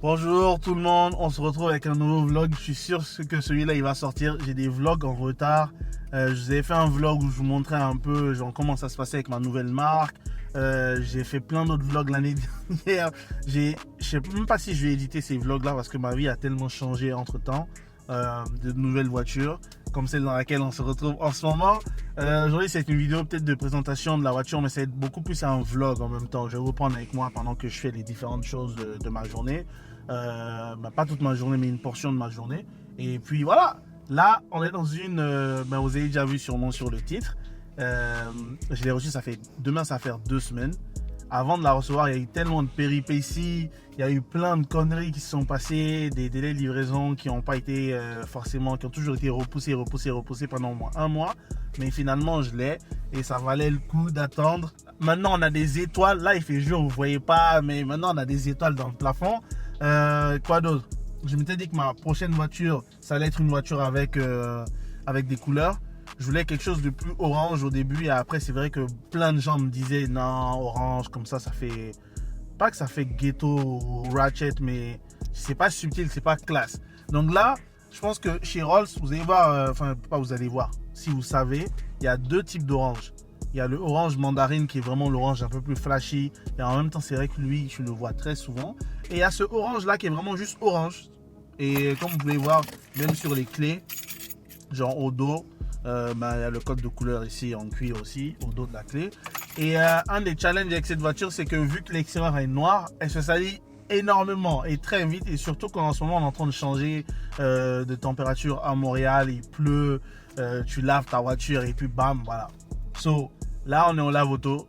Bonjour tout le monde, on se retrouve avec un nouveau vlog. Je suis sûr que celui-là il va sortir. J'ai des vlogs en retard. Je vous avais fait un vlog où je vous montrais un peu genre, comment ça se passait avec ma nouvelle marque. J'ai fait plein d'autres vlogs l'année dernière. Je sais même pas si je vais éditer ces vlogs là parce que ma vie a tellement changé entre temps. De nouvelles voitures comme celle dans laquelle on se retrouve en ce moment. Aujourd'hui c'est une vidéo peut-être de présentation de la voiture, mais c'est beaucoup plus un vlog en même temps. Je vais vous prendre avec moi pendant que je fais les différentes choses de ma journée. Pas toute ma journée mais une portion de ma journée. Et puis voilà, là on est dans une vous avez déjà vu sûrement sur le titre. Je l'ai reçu, demain ça va faire 2 semaines. Avant de la recevoir, il y a eu tellement de péripéties, il y a eu plein de conneries qui se sont passées, des délais de livraison qui n'ont pas été forcément, qui ont toujours été repoussés pendant au moins 1 mois. Mais finalement, je l'ai et ça valait le coup d'attendre. Maintenant, on a des étoiles. Là, il fait jour, vous ne voyez pas, mais maintenant, on a des étoiles dans le plafond. Quoi d'autre? Je m'étais dit que ma prochaine voiture, ça allait être une voiture avec des couleurs. Je voulais quelque chose de plus orange au début et après c'est vrai que plein de gens me disaient non, orange comme ça fait, pas que ça fait ghetto ou ratchet, mais c'est pas subtil, c'est pas classe. Donc là je pense que chez Rolls vous allez voir, pas vous allez voir, si vous savez, il y a 2 types d'orange. Il y a le orange mandarine qui est vraiment l'orange un peu plus flashy et en même temps c'est vrai que lui je le vois très souvent. Et il y a ce orange là qui est vraiment juste orange et comme vous pouvez voir même sur les clés, genre au dos, il y a le code de couleur ici en cuir aussi au dos de la clé. Et un des challenges avec cette voiture, c'est que vu que l'extérieur est noir, elle se salit énormément et très vite, et surtout qu'en ce moment on est en train de changer de température à Montréal, il pleut, tu laves ta voiture et puis bam, voilà. So là on est au lave-auto,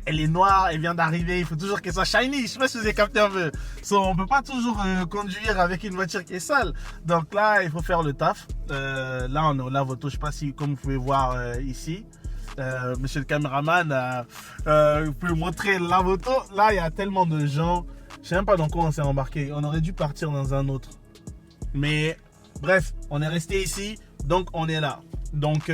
elle est noire, elle vient d'arriver, il faut toujours qu'elle soit shiny. Je sais pas si vous avez capté un peu. So, on peut pas toujours conduire avec une voiture qui est sale. Donc là, il faut faire le taf. Là, on est au lave-auto. Je sais pas si, comme vous pouvez voir ici, monsieur le caméraman, vous pouvez montrer le lave-auto. Là, il y a tellement de gens. Je sais même pas dans quoi on s'est embarqué. On aurait dû partir dans un autre. Mais bref, on est resté ici. Donc, on est là. Donc,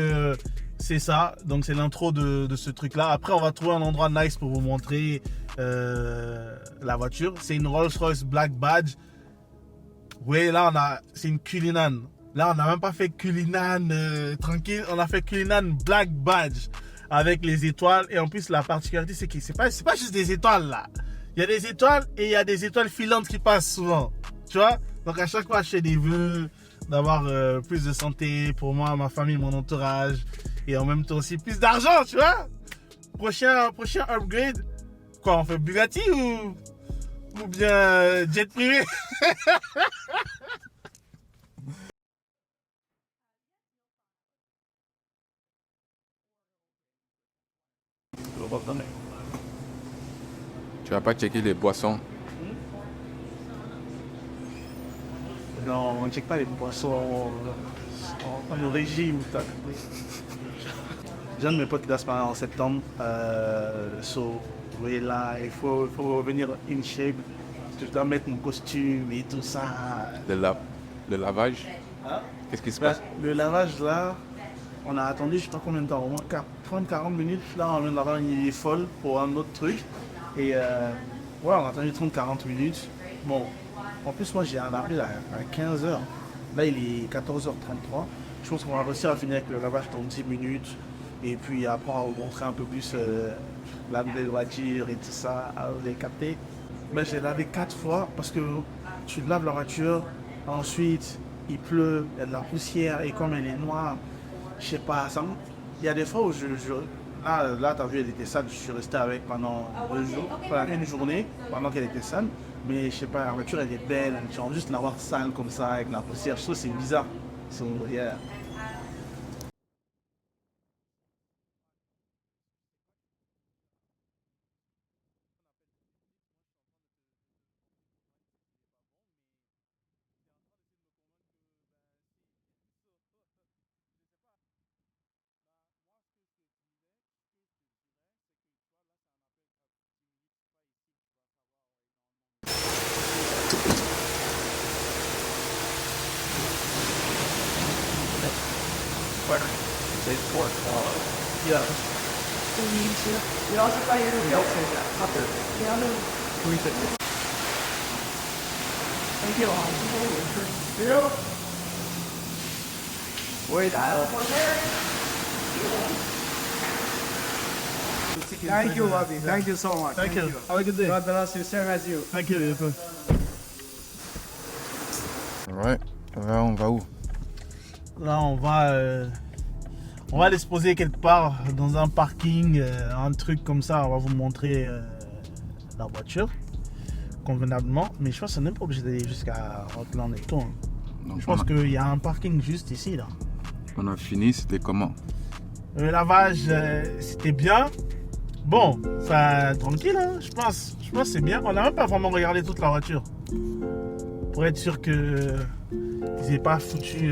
c'est ça, donc c'est l'intro de ce truc là. Après on va trouver un endroit nice pour vous montrer la voiture. C'est une Rolls-Royce Black Badge. Oui, là c'est une Cullinan. Là on n'a même pas fait Cullinan tranquille, on a fait Cullinan Black Badge avec les étoiles. Et en plus la particularité c'est que c'est pas juste des étoiles là. Il y a des étoiles et il y a des étoiles filantes qui passent souvent. Tu vois? Donc à chaque fois je fais des vœux d'avoir plus de santé pour moi, ma famille, mon entourage. Et en même temps aussi plus d'argent, tu vois. Prochain upgrade. Quoi, on fait Bugatti ou bien jet privé? Tu vas pas checker les boissons? Non, on ne check pas les boissons en régime. J'ai un de mes potes qui doit se marier en septembre. Vous voyez là, il faut revenir in shape. Je dois mettre mon costume et tout ça. Le lavage? Hein? Qu'est-ce qui se passe? Le lavage là, on a attendu je sais pas combien de temps, au moins 30-40 minutes. Là, on vient d'avoir une idée folle pour un autre truc. Et on a attendu 30-40 minutes. Bon, en plus, moi j'ai un appel à 15h. Là, il est 14h33. Je pense qu'on va réussir à finir avec le lavage dans 10 minutes. Et puis après, on va vous montrer un peu plus la nouvelle voiture et tout ça. Vous avez capté? J'ai lavé 4 fois parce que tu laves la voiture. Ensuite, il pleut, il y a de la poussière. Et comme elle est noire, je sais pas, il y a des fois où là tu as vu, elle était sale. Je suis resté avec pendant 2 jours, pendant une journée, pendant qu'elle était sale. Mais je sais pas, la voiture elle est belle. Tu vas juste la voir sale comme ça, avec la poussière. Je trouve que c'est bizarre. Yeah. Say pork. Yeah. You also buy your milk. Hopper. Yeah, no. 350. Thank you. Wait, thank you, Bobby. Thank you so much. Thank you. Have a good day. God bless you. Same as you. Thank you. Ouais, là on va où? Là, on va aller se poser quelque part dans un parking, un truc comme ça. On va vous montrer la voiture convenablement. Mais je pense qu'on n'est pas obligé d'aller jusqu'à Rockland et tout. Hein. Donc, Je pense qu'il y a un parking juste ici, là. on a fini, c'était comment? Le lavage, c'était bien. Bon, ça tranquille, hein, je pense. Je pense que c'est bien. On n'a même pas vraiment regardé toute la voiture. Pour être sûr que ils n'aient pas foutu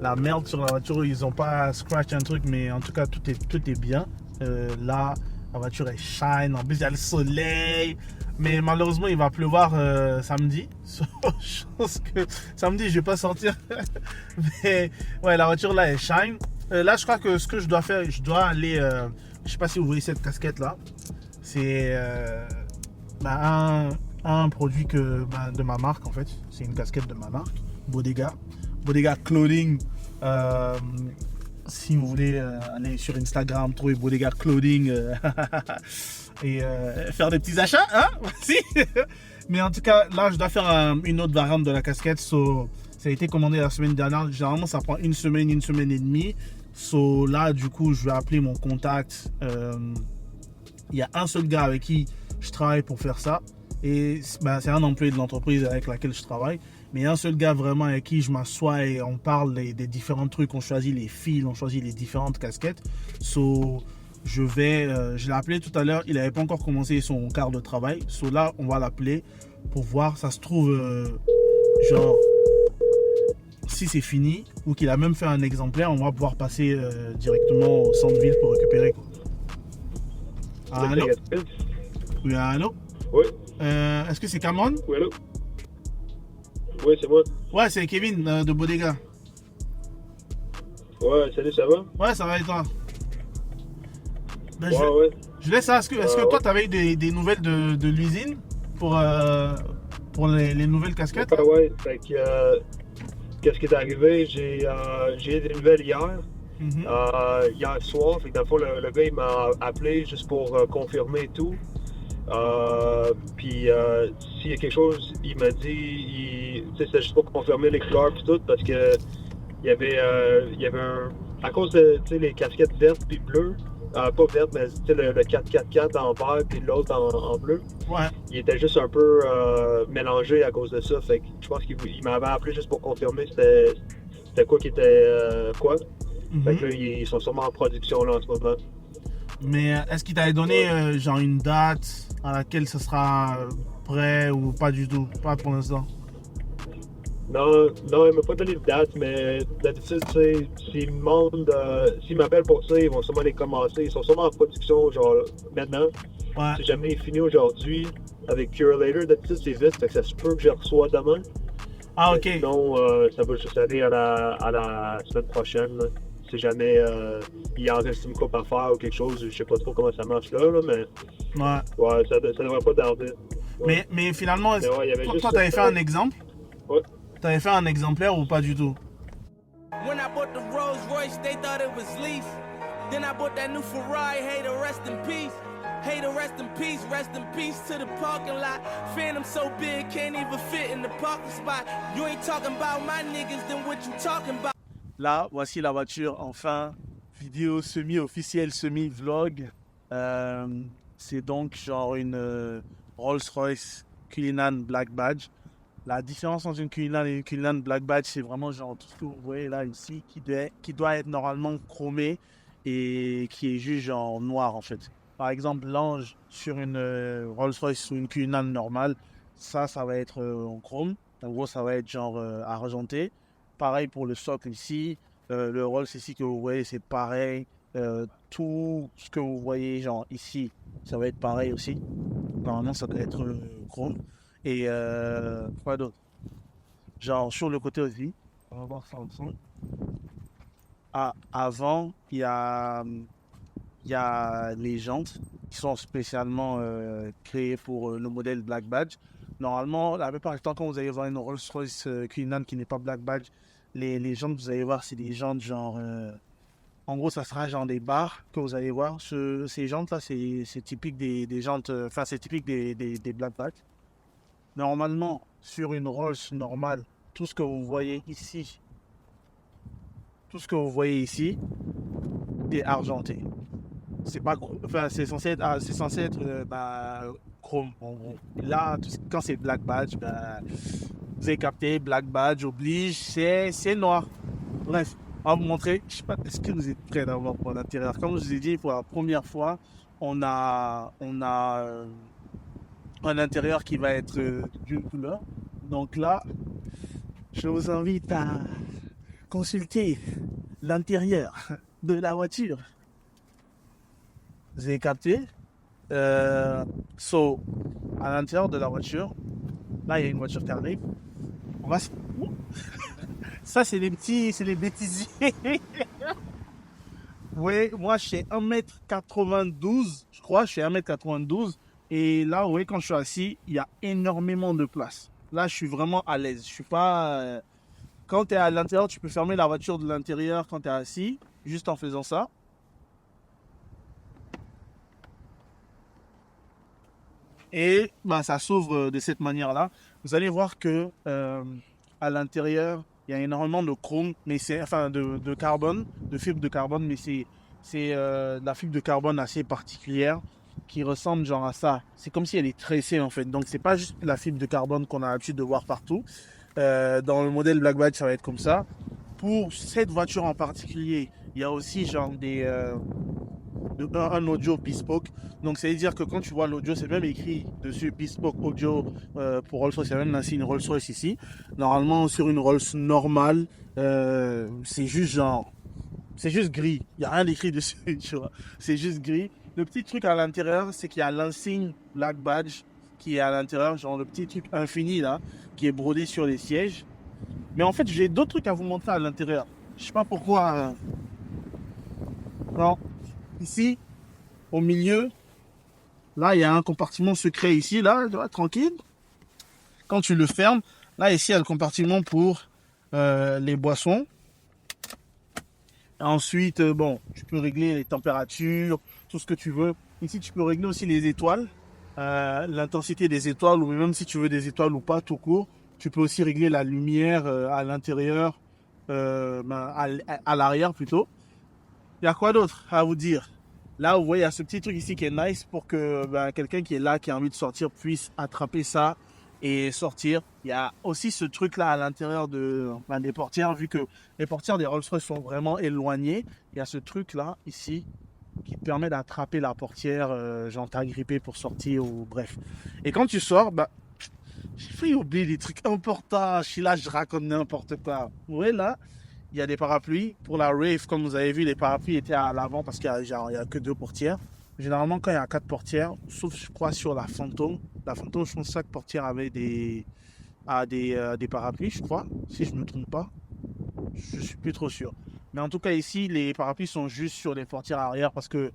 la merde sur la voiture. Ils n'ont pas scratch un truc, mais en tout cas, tout est bien. Là, la voiture est shine. En plus, il y a le soleil. Mais malheureusement, il va pleuvoir samedi. Je pense que samedi, je vais pas sortir. Mais ouais, la voiture là est shine. Là, je crois que ce que je dois faire, je dois aller. Je sais pas si vous voyez cette casquette là. C'est un produit de ma marque en fait. C'est une casquette de ma marque, Bodega. Bodega Clothing. Si vous voulez aller sur Instagram, trouver Bodega Clothing et faire des petits achats, hein. Si. Mais en tout cas, là, je dois faire une autre variante de la casquette. Ça a été commandé la semaine dernière. Généralement, ça prend une semaine et demie. Là, du coup, je vais appeler mon contact. Il y a un seul gars avec qui je travaille pour faire ça. Et c'est un employé de l'entreprise avec laquelle je travaille. Mais il y a un seul gars vraiment avec qui je m'assois et on parle des différents trucs. On choisit les fils, on choisit les différentes casquettes. Je l'ai appelé tout à l'heure. Il n'avait pas encore commencé son quart de travail. Là, on va l'appeler pour voir. Ça se trouve, genre, si c'est fini ou qu'il a même fait un exemplaire, on va pouvoir passer directement au centre-ville pour récupérer. Quoi. Allô? Oui, allô? Oui. Est-ce que c'est Cameron? Oui, allô? Oui, c'est moi. Ouais, c'est Kevin de Bodega. Ouais, salut, ça va? Ouais, ça va et toi? Ben, Ouais. je laisse ça. Est-ce que toi, tu avais eu des nouvelles de l'usine pour les nouvelles casquettes? Ouais. Fait que, qu'est-ce qui est arrivé? J'ai eu des nouvelles hier. Hier soir. Fait que dans le fond, le gars, il m'a appelé juste pour confirmer tout. Puis s'il y a quelque chose, il m'a dit, c'était juste pour confirmer les couleurs et tout, parce que il y avait à cause de les casquettes vertes puis bleues, pas vertes, mais le 444 en vert puis l'autre en bleu. Ouais. Il était juste un peu mélangé à cause de ça. Fait que je pense qu'il m'avait appelé juste pour confirmer c'était quoi qui était quoi. Fait que là, ils sont sûrement en production là en ce moment. Mais est-ce qu'il t'avait donné genre une date à laquelle ça sera prêt ou pas du tout? Pas pour l'instant. Non, il m'a pas donné de date, mais d'habitude, tu sais, s'ils m'appellent pour ça, ils vont sûrement les commencer. Ils sont sûrement en production, genre, maintenant. Ouais. Si jamais il finit aujourd'hui avec Curelator, d'habitude, c'est vite, fait que ça se peut que je reçois demain. Ah, ok. Sinon, ça va juste aller à la semaine prochaine, là. Si jamais il en reste une coupe à faire ou quelque chose, je sais pas trop comment ça marche là, mais ouais, ça devrait pas tarder. Ouais. Mais finalement, Mais ouais, il y avait toi, juste t'avais fait un exemple? Ouais. T'avais fait un exemplaire ou pas du tout? When I bought the Rolls Royce, they thought it was lease. Then I bought that new Ferrari, hey, to rest in peace. Hey, to rest in peace to the parking lot. Phantom so big, can't even fit in the parking spot. You ain't talking about my niggas, then what you talking about? Là, voici la voiture, enfin, vidéo semi-officielle, semi-vlog. C'est donc genre une Rolls-Royce Cullinan Black Badge. La différence entre une Cullinan et une Cullinan Black Badge, c'est vraiment genre tout ce que vous voyez là ici, qui doit être normalement chromé et qui est juste genre noir en fait. Par exemple, l'ange sur une Rolls-Royce ou une Cullinan normale, ça va être en chrome. En gros, ça va être genre argenté. Pareil pour le socle ici, le Rolls ici que vous voyez, c'est pareil. Tout ce que vous voyez genre ici, ça va être pareil aussi. Normalement, ça doit être chrome. Et quoi d'autre? Genre sur le côté aussi, on va voir ça ensemble. Ah, avant, il y a il y a les jantes qui sont spécialement créées pour le modèle Black Badge. Normalement, la plupart du temps, quand vous allez voir une Rolls-Royce Cullinan qui n'est pas Black Badge, les jantes, vous allez voir, c'est des jantes genre... en gros, ça sera genre des barres que vous allez voir. Ces jantes-là, c'est typique des jantes... Enfin, c'est typique des Black Badge. Normalement, sur une Rolls normale, tout ce que vous voyez ici, est argenté. C'est pas, enfin, c'est censé être chrome en gros. Et là, quand c'est Black Badge, vous avez capté, Black Badge oblige, c'est noir. Bref, on va vous montrer. Je sais pas, est-ce que vous êtes prêts d'avoir pour l'intérieur? Comme je vous ai dit, pour la première fois, on a un intérieur qui va être d'une couleur. Donc là, je vous invite à consulter l'intérieur de la voiture. Vous avez capté? À l'intérieur de la voiture, là il y a une voiture qui arrive. Ça c'est les bêtisiers. Oui, moi je fais 1m92, je crois, je fais 1m92. Et là, vous voyez, quand je suis assis, il y a énormément de place. Là, je suis vraiment à l'aise. Je suis pas... Quand tu es à l'intérieur, tu peux fermer la voiture de l'intérieur quand tu es assis, juste en faisant ça. Et ça s'ouvre de cette manière-là. Vous allez voir que à l'intérieur, il y a énormément de chrome, mais de carbone, de fibre de carbone, mais c'est de la fibre de carbone assez particulière qui ressemble genre à ça. C'est comme si elle est tressée en fait. Donc c'est pas juste la fibre de carbone qu'on a l'habitude de voir partout. Dans le modèle Black Badge, ça va être comme ça. Pour cette voiture en particulier, il y a aussi genre un audio bespoke. Donc ça veut dire que quand tu vois l'audio, c'est même écrit dessus bespoke audio pour Rolls-Royce. Il y a même l'insigne Rolls-Royce ici. Normalement sur une Rolls normale, c'est juste gris. Il n'y a rien d'écrit dessus, tu vois. C'est juste gris. Le petit truc à l'intérieur, c'est qu'il y a l'insigne Black Badge qui est à l'intérieur, genre le petit truc infini là, qui est brodé sur les sièges. Mais en fait, j'ai d'autres trucs à vous montrer à l'intérieur. Je sais pas pourquoi. Non. Ici, au milieu, là, il y a un compartiment secret ici, là, tranquille. Quand tu le fermes, là, ici, il y a le compartiment pour les boissons. Ensuite, tu peux régler les températures, tout ce que tu veux. Ici, tu peux régler aussi les étoiles, l'intensité des étoiles, ou même si tu veux des étoiles ou pas, tout court. Tu peux aussi régler la lumière à l'intérieur, à l'arrière plutôt. Il y a quoi d'autre à vous dire? Là, vous voyez, il y a ce petit truc ici qui est nice pour que quelqu'un qui est là, qui a envie de sortir, puisse attraper ça et sortir. Il y a aussi ce truc-là à l'intérieur des portières, vu que les portières des Rolls-Royce sont vraiment éloignées. Il y a ce truc-là, ici, qui te permet d'attraper la portière, genre t'agripper pour sortir, ou bref. Et quand tu sors, j'ai failli oublier des trucs importants. Je suis là, je raconte n'importe quoi. Vous voyez, là, il y a des parapluies. Pour la Rave, comme vous avez vu, les parapluies étaient à l'avant parce qu'il y a que 2 portières. Généralement, quand il y a 4 portières, sauf je crois sur la Phantom. La Phantom, je pense que chaque portière avait des parapluies, je crois, si je ne me trompe pas. Je suis plus trop sûr. Mais en tout cas, ici, les parapluies sont juste sur les portières arrière parce que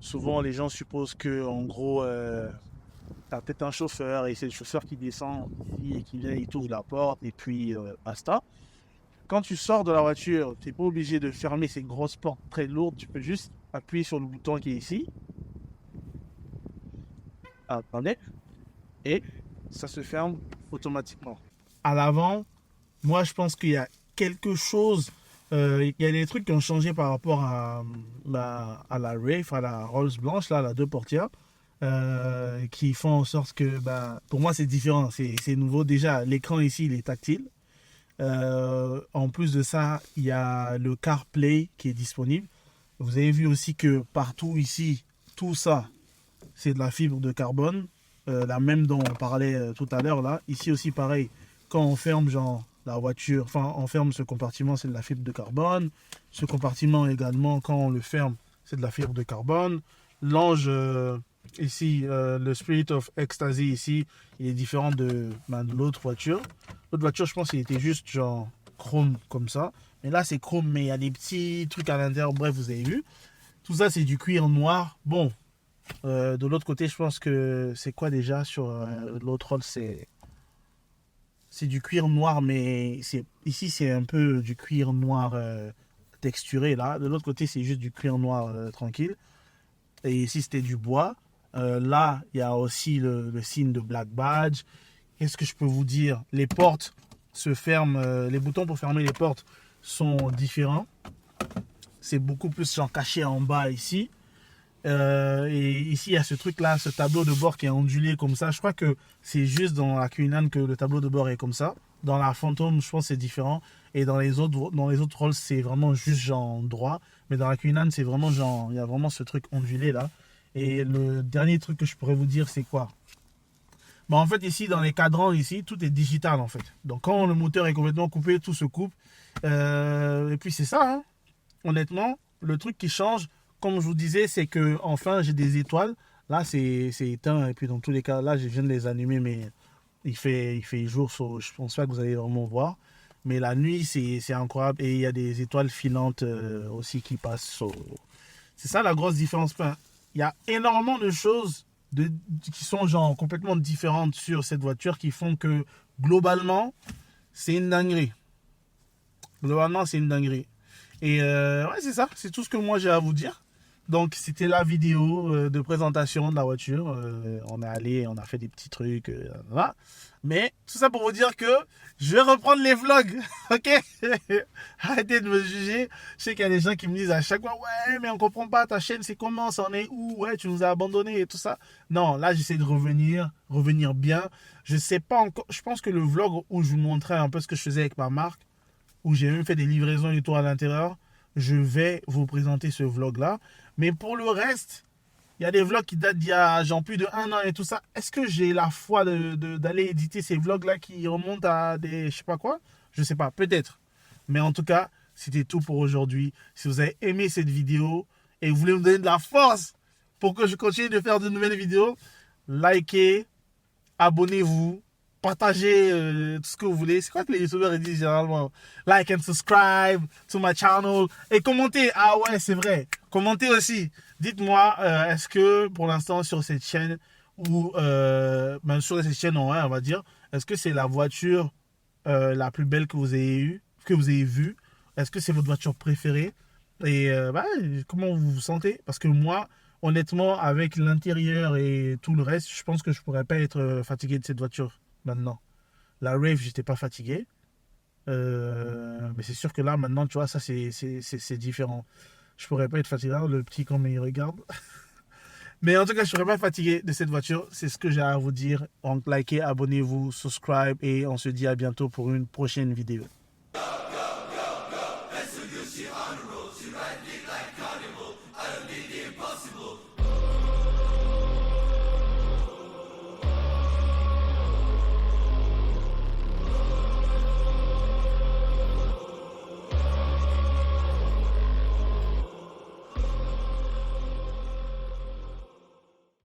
souvent, les gens supposent que, en gros, tu as peut-être un chauffeur et c'est le chauffeur qui descend ici et qui vient, il t'ouvre la porte et puis basta. Quand tu sors de la voiture, tu n'es pas obligé de fermer ces grosses portes très lourdes. Tu peux juste appuyer sur le bouton qui est ici. Attendez. Et ça se ferme automatiquement. À l'avant, moi je pense qu'il y a quelque chose. Il y a des trucs qui ont changé par rapport à la Rave, à la Rolls blanche, là, la 2 portières. Qui font en sorte que, pour moi c'est différent, c'est nouveau. Déjà, l'écran ici, il est tactile. En plus de ça, il y a le CarPlay qui est disponible. Vous avez vu aussi que partout ici, tout ça, c'est de la fibre de carbone. La même dont on parlait tout à l'heure là. Ici aussi pareil, quand on ferme genre la voiture, enfin on ferme ce compartiment, c'est de la fibre de carbone. Ce compartiment également, quand on le ferme, c'est de la fibre de carbone. L'ange ici, le Spirit of Ecstasy ici, il est différent de l'autre voiture. L'autre voiture, je pense qu'il était juste genre chrome comme ça. Mais là, c'est chrome, mais il y a des petits trucs à l'intérieur. Bref, vous avez vu. Tout ça, c'est du cuir noir. Bon, de l'autre côté, je pense que c'est quoi déjà sur l'autre Rolls, c'est du cuir noir, mais ici, c'est un peu du cuir noir texturé, là. De l'autre côté, c'est juste du cuir noir tranquille. Et ici, c'était du bois. Là, il y a aussi le signe de Black Badge. Qu'est-ce que je peux vous dire? Les portes se ferment, les boutons pour fermer les portes sont différents. C'est beaucoup plus genre caché en bas ici. Et ici, il y a ce truc-là, ce tableau de bord qui est ondulé comme ça. Je crois que c'est juste dans la Queen que le tableau de bord est comme ça. Dans la Phantom, je pense que c'est différent. Et dans les autres Rolls, c'est vraiment juste genre droit. Mais dans la Queen c'est vraiment genre, il y a vraiment ce truc ondulé là. Et le dernier truc que je pourrais vous dire, c'est quoi? Bah, en fait, ici, dans les cadrans, ici, tout est digital en fait. Donc quand le moteur est complètement coupé, tout se coupe. Et puis c'est ça, hein. Honnêtement, le truc qui change, comme je vous disais, c'est que enfin j'ai des étoiles. Là, c'est éteint. Et puis dans tous les cas, là, je viens de les allumer, mais il fait jour. Je pense pas que vous allez vraiment voir. Mais la nuit, c'est incroyable. Et il y a des étoiles filantes aussi qui passent. C'est ça la grosse différence. Il y a énormément de choses qui sont genre complètement différentes sur cette voiture qui font que globalement, c'est une dinguerie. Globalement, c'est une dinguerie. Et ouais, c'est ça. C'est tout ce que moi j'ai à vous dire. Donc, c'était la vidéo de présentation de la voiture. On est allé, on a fait des petits trucs. Voilà. Mais tout ça pour vous dire que je vais reprendre les vlogs. Ok? Arrêtez de me juger. Je sais qu'il y a des gens qui me disent à chaque fois, ouais, mais on comprend pas ta chaîne, c'est comment, ça en est où? Ouais, tu nous as abandonnés et tout ça. Non, là, j'essaie de revenir bien. Je sais pas encore. Je pense que le vlog où je vous montrais un peu ce que je faisais avec ma marque, où j'ai même fait des livraisons et tout à l'intérieur, je vais vous présenter ce vlog-là. Mais pour le reste, il y a des vlogs qui datent d'il y a genre plus de 1 an et tout ça. Est-ce que j'ai la foi d'aller éditer ces vlogs-là qui remontent à des je sais pas quoi? Je sais pas, peut-être. Mais en tout cas, c'était tout pour aujourd'hui. Si vous avez aimé cette vidéo et vous voulez me donner de la force pour que je continue de faire de nouvelles vidéos, likez, abonnez-vous, partagez tout ce que vous voulez. C'est quoi que les youtubeurs disent généralement? Like and subscribe to my channel. Et commentez. Ah ouais, c'est vrai. Commentez aussi. Dites-moi, est-ce que pour l'instant sur cette chaîne, ou même sur cette chaîne en vrai, on va dire, est-ce que c'est la voiture la plus belle que vous avez vue? Est-ce que c'est votre voiture préférée? Et comment vous vous sentez? Parce que moi, honnêtement, avec l'intérieur et tout le reste, je pense que je ne pourrais pas être fatigué de cette voiture maintenant. La Rave, j'étais pas fatigué. Mais c'est sûr que là, maintenant, tu vois, ça, c'est différent. Je pourrais pas être fatigué. Le petit, comme il regarde. Mais en tout cas, je serais pas fatigué de cette voiture. C'est ce que j'ai à vous dire. Donc, likez, abonnez-vous, subscribe. Et on se dit à bientôt pour une prochaine vidéo. Let's do this shit on the road. She ride it like carnival. I don't need the impossible.